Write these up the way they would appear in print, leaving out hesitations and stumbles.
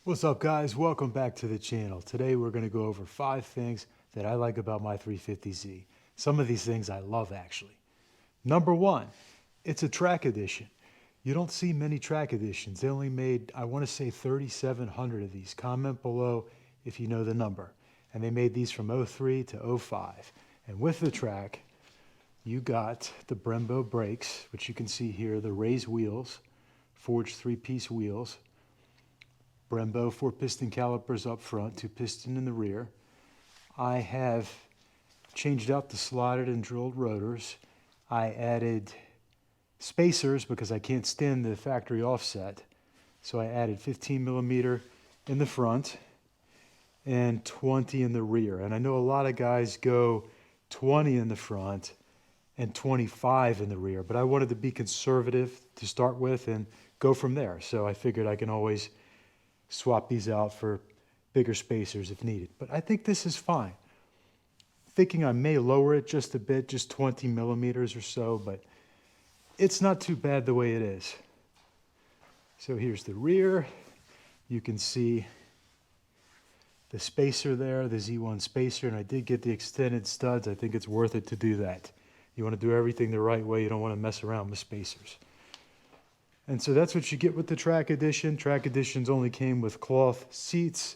What's up, guys? Welcome back to the channel. Today we're going to go over 5 things that I like about my 350Z. Some of these things I love, actually. Number 1, it's a track edition. You don't see many track editions. They only made, I want to say, 3,700 of these. Comment below if you know the number. And they made these from 03 to 05. And with the track, you got the Brembo brakes, which you can see here, the raised wheels, forged 3-piece wheels, Brembo 4-piston calipers up front, 2-piston in the rear. I have changed out the slotted and drilled rotors. I added spacers because I can't stand the factory offset. So I added 15 millimeter in the front and 20 in the rear. And I know a lot of guys go 20 in the front and 25 in the rear, but I wanted to be conservative to start with and go from there. So I figured I can always swap these out for bigger spacers if needed. But I think this is fine. Thinking I may lower it just a bit, just 20 millimeters or so, but it's not too bad the way it is. So here's the rear. You can see the spacer there, the Z1 spacer, and I did get the extended studs. I think it's worth it to do that. You want to do everything the right way. You don't want to mess around with spacers. And so that's what you get with the Track Edition. Track Editions only came with cloth seats.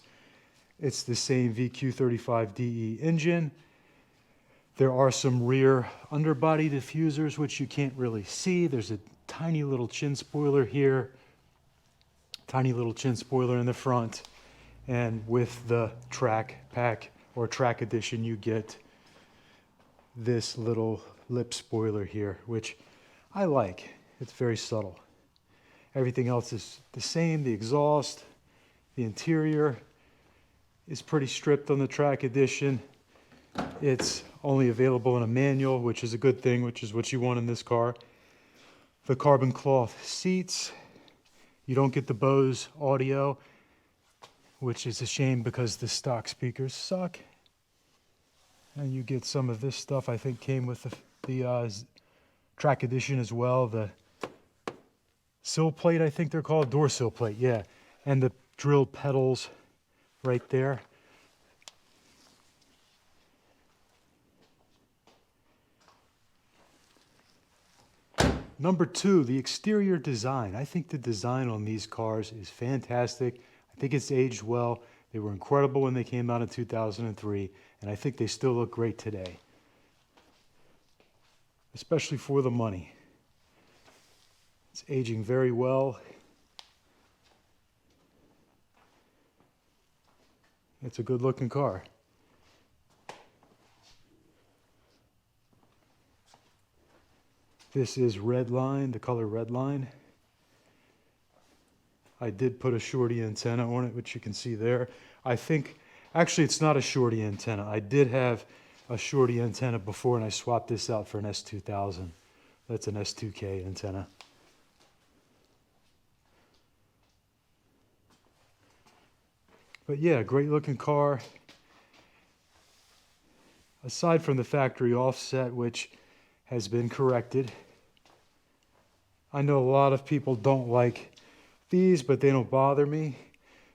It's the same VQ35DE engine. There are some rear underbody diffusers, which you can't really see. There's a tiny little chin spoiler here, tiny little chin spoiler in the front. And with the Track Pack or Track Edition, you get this little lip spoiler here, which I like. It's very subtle. Everything else is the same. The exhaust, the interior is pretty stripped on the Track Edition. It's only available in a manual, which is a good thing, which is what you want in this car. The carbon cloth seats. You don't get the Bose audio, which is a shame because the stock speakers suck. And you get some of this stuff, I think came with the Track Edition as well. The sill plate, I think they're called, door sill plate, yeah. And the drilled pedals right there. Number 2, the exterior design. I think the design on these cars is fantastic. I think it's aged well. They were incredible when they came out in 2003, and I think they still look great today, especially for the money. It's aging very well. It's a good looking car. This is Redline, the color Redline. I did put a shorty antenna on it, which you can see there. I think, actually it's not a shorty antenna. I did have a shorty antenna before and I swapped this out for an S2000. That's an S2K antenna. But yeah, great looking car. Aside from the factory offset, which has been corrected. I know a lot of people don't like these, but they don't bother me.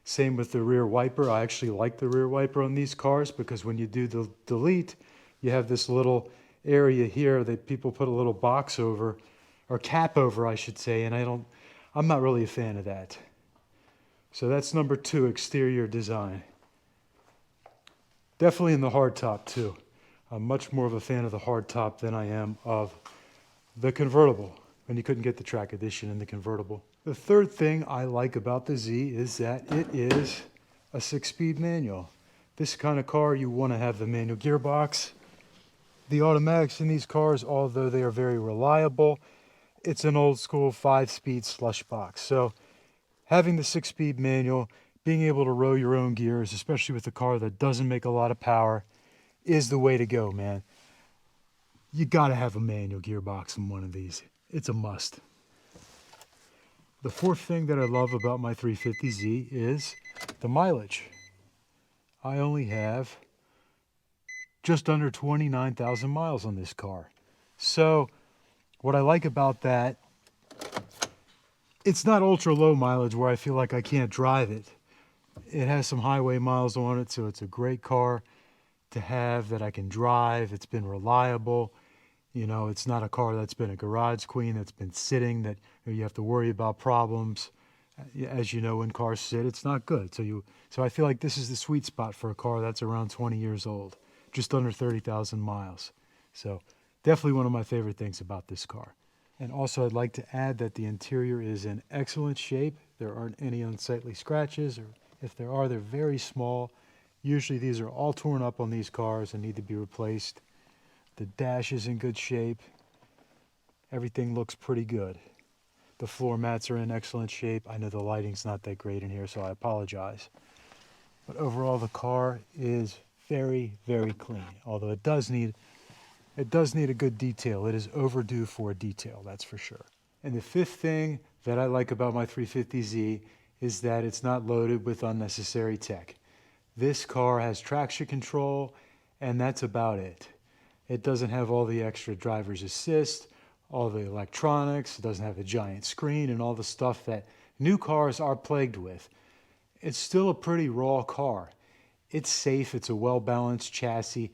Same with the rear wiper. I actually like the rear wiper on these cars because when you do the delete, you have this little area here that people put a little box over, or cap over, I should say, and I'm not really a fan of that. So that's number 2, exterior design. Definitely in the hardtop too. I'm much more of a fan of the hardtop than I am of the convertible, and you couldn't get the Track Edition in the convertible. The third thing I like about the Z is that it is a 6-speed manual. This kind of car, you want to have the manual gearbox. The automatics in these cars, although they are very reliable, it's an old school 5-speed slush box. So having the 6-speed manual, being able to row your own gears, especially with a car that doesn't make a lot of power, is the way to go, man. You gotta have a manual gearbox in one of these. It's a must. The fourth thing that I love about my 350Z is the mileage. I only have just under 29,000 miles on this car. So what I like about that, it's not ultra low mileage where I feel like I can't drive it. It has some highway miles on it, so it's a great car to have that I can drive. It's been reliable. You know, it's not a car that's been a garage queen, that's been sitting, that you have to worry about problems. As you know, when cars sit, it's not good. So I feel like this is the sweet spot for a car that's around 20 years old, just under 30,000 miles. So definitely one of my favorite things about this car. And also I'd like to add that the interior is in excellent shape. There aren't any unsightly scratches, or if there are, they're very small. Usually these are all torn up on these cars and need to be replaced. The dash is in good shape. Everything looks pretty good. The floor mats are in excellent shape. I know the lighting's not that great in here, so I apologize. But overall, the car is very, very clean. Although it does need a good detail. It is overdue for a detail, that's for sure. And the fifth thing that I like about my 350Z is that it's not loaded with unnecessary tech. This car has traction control, and that's about it. It doesn't have all the extra driver's assist, all the electronics. It doesn't have a giant screen and all the stuff that new cars are plagued with. It's still a pretty raw car. It's safe. It's a well-balanced chassis.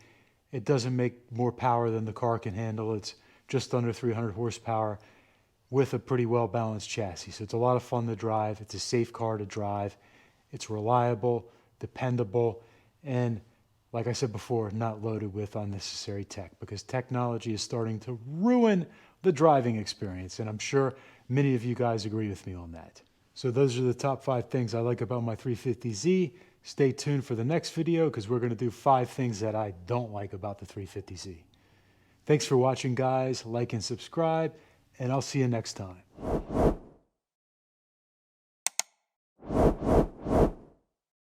It doesn't make more power than the car can handle. It's just under 300 horsepower with a pretty well-balanced chassis. So it's a lot of fun to drive. It's a safe car to drive. It's reliable, dependable, and like I said before, not loaded with unnecessary tech, because technology is starting to ruin the driving experience. And I'm sure many of you guys agree with me on that. So those are the top 5 things I like about my 350Z. Stay tuned for the next video, because we're going to do 5 things that I don't like about the 350Z. Thanks for watching, guys. Like and subscribe, and I'll see you next time.